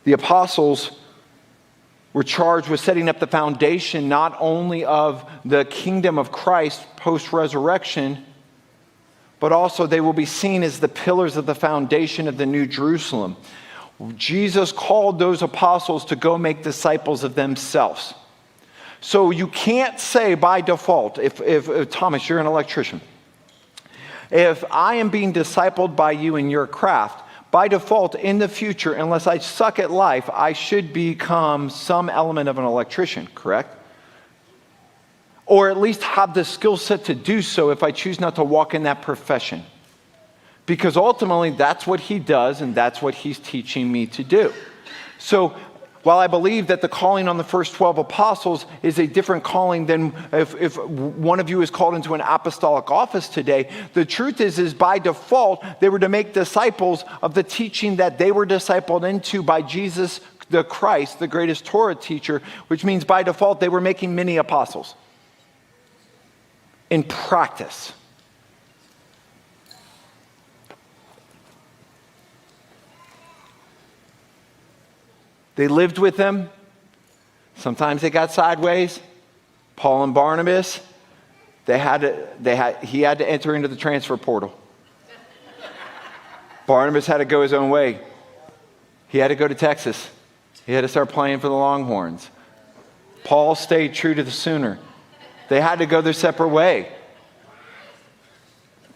The apostles were charged with setting up the foundation not only of the kingdom of Christ post-resurrection, but also they will be seen as the pillars of the foundation of the New Jerusalem. Jesus called those apostles to go make disciples of themselves. So you can't say by default, if Thomas, you're an electrician, if I am being discipled by you in your craft, by default in the future, unless I suck at life, I should become some element of an electrician, correct? Or at least have the skill set to do so if I choose not to walk in that profession. Because ultimately, that's what he does, and that's what he's teaching me to do. So, while I believe that the calling on the first 12 apostles is a different calling than if one of you is called into an apostolic office today, the truth is by default, they were to make disciples of the teaching that they were discipled into by Jesus the Christ, the greatest Torah teacher, which means by default, they were making many apostles. In practice. They lived with them. Sometimes they got sideways. Paul and Barnabas, he had to enter into the transfer portal. Barnabas had to go his own way. He had to go to Texas. He had to start playing for the Longhorns. Paul stayed true to the Sooner. They had to go their separate way.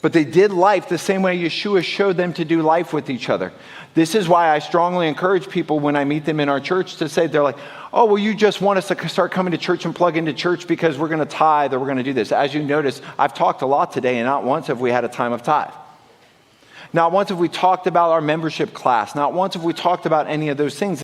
But they did life the same way Yeshua showed them to do life with each other. This is why I strongly encourage people when I meet them in our church to say, they're like, oh, well, you just want us to start coming to church and plug into church because we're going to tithe or we're going to do this. As you notice, I've talked a lot today, and not once have we had a time of tithe. Not once have we talked about our membership class. Not once have we talked about any of those things.